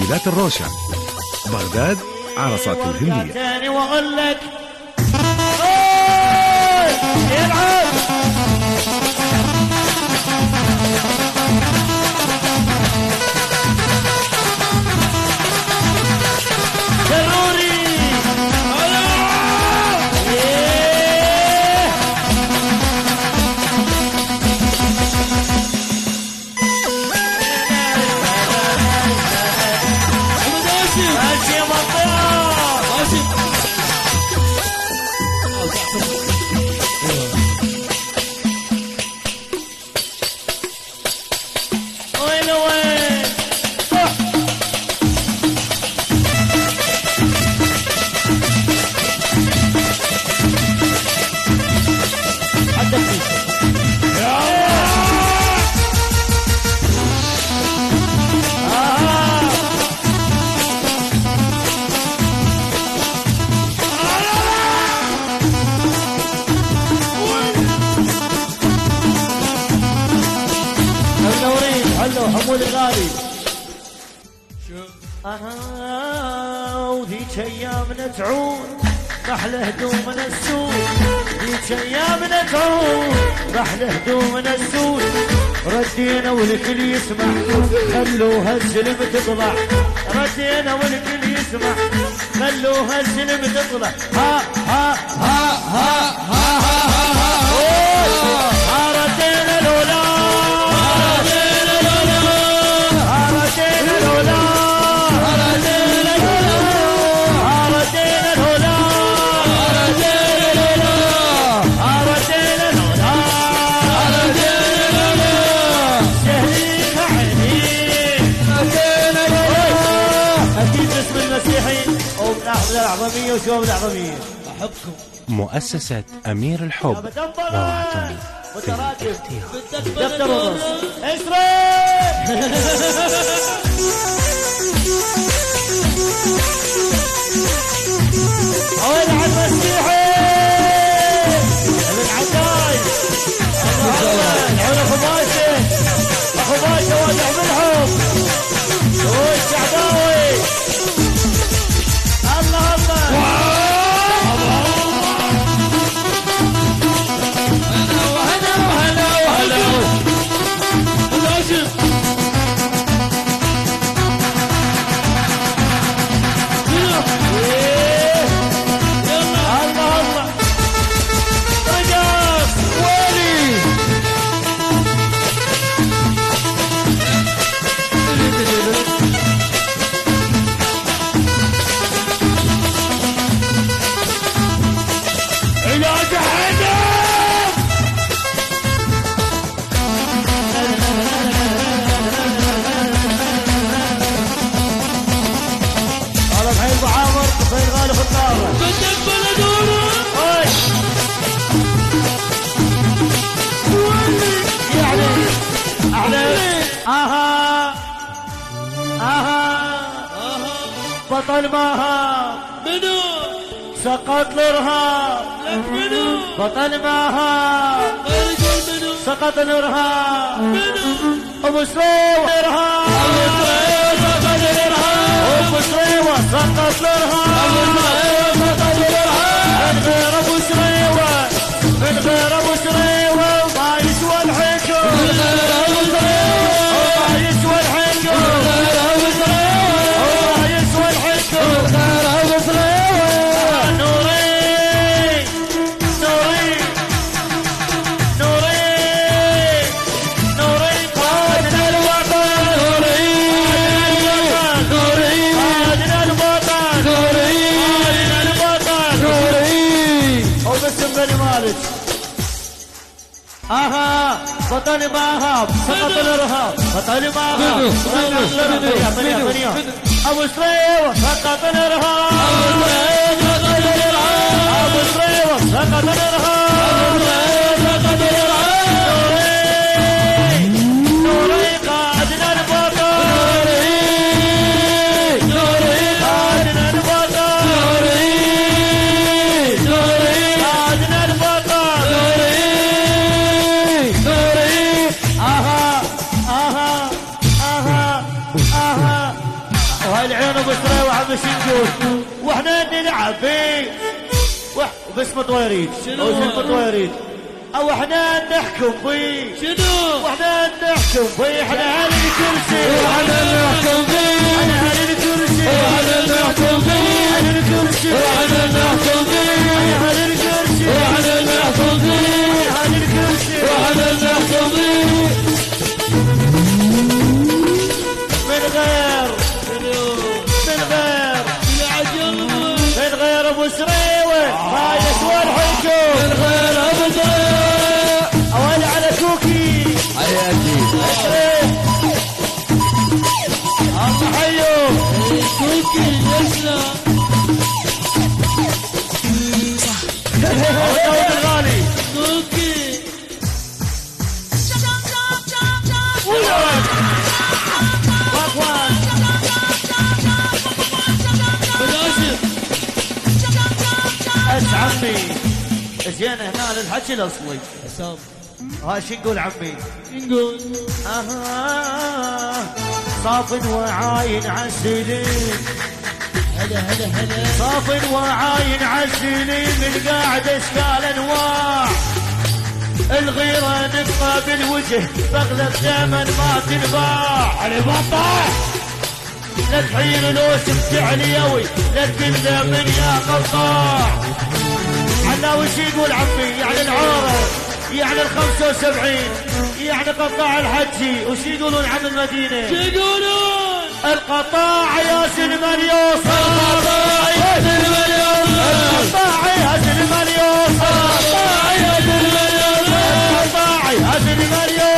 تسجيلات الروشة بغداد عرصات الهندية. تاني واقول لك يلعب جروري حمود الغالي. وذيك ايامنا تعود رحلة هدومنا السود، ذيك ايامنا تعود رحلة هدومنا السود، ردينا والكل يسمع خلوها الزلم تطلع، ردينا والكل يسمع خلوها الزلم تطلع. ها ها ها ها ها ها ها ردينا لولا الأعظمية وشباب الأعظمية. أحبكم. مؤسسة أمير الحب روعة في الاختيار. دفتر ونص إسرائيل أول عن مسيحي ابن عداي العون أخو باشا واجع بالحب والشعباوي. الله الله بطل ماها منو سقط الارهاب لك منو بطل ماها منو سقط الارهاب منو ابو سريوة ارهاب سقط الارهاب ابو سريوة سقط الارهاب سقط الارهاب من غير ابو سريوة من غير ابو سريوة ما يسوى الحكم من غير ابو سريوة ما يسوى الحكم من غير ابو سريوة ما يسوى الحكم غير ابو سريوة. نوري نوري نوري نوري قائدنا الوطن نوري نوري قائدنا الوطن نوري قائدنا الوطن نوري وباسم بني مالك. بطل ماهاب سقط الارهاب بطل ماهاب ابو سريوة سقط الارهاب ابو سريوة سقط الارهاب سقط الارهاب. نوري قائدنا الوطن نوري قائدنا الوطن نوري قائدنا الوطن نوري عبي وباسم طويريد واسم طويريد او احنا نحكم بي شنو؟ واحنا نحكم بي احنا اهل الكرسي واحنا نحكم فيه احنا اهل الكرسي واحنا نحكم فيه اهل الكرسي واحنا نحكم فيه اهل الكرسي واحنا نحكم فيه اهل الكرسي واحنا نحكم فيه من غير من غير العجل من غير ابو سريوه ما يسوى الحكم من غير ابدا اوالي على كوكي حياتي الله حيو كوكي يسنا داود الغالي كوكي واخوان بالعشر اس عمي زين هنا الحكي الاصلي حسام ها شو نقول عمي نقول صاف وعاين عالسنين هلا هلا هلا صاف وعاين عالسنين من قاعد اشكال انواع الغيرة نبقى بالوجه بغلب دائما ما تنباع علي بطة لا تحير الوسم تعليوي لا تقلنا من يا قطاع عنا وش يقول عمي يعني العارة يعني ال75 يعني قطاع الحجي وش يقولون عن المدينة شو يقولون؟ القطاع يا سلمان يوصل القطاع يا سلمان يوصل القطاع يا سلمان يوصل القطاع يا سلمان يوصل القطاع يا سلمان يوصل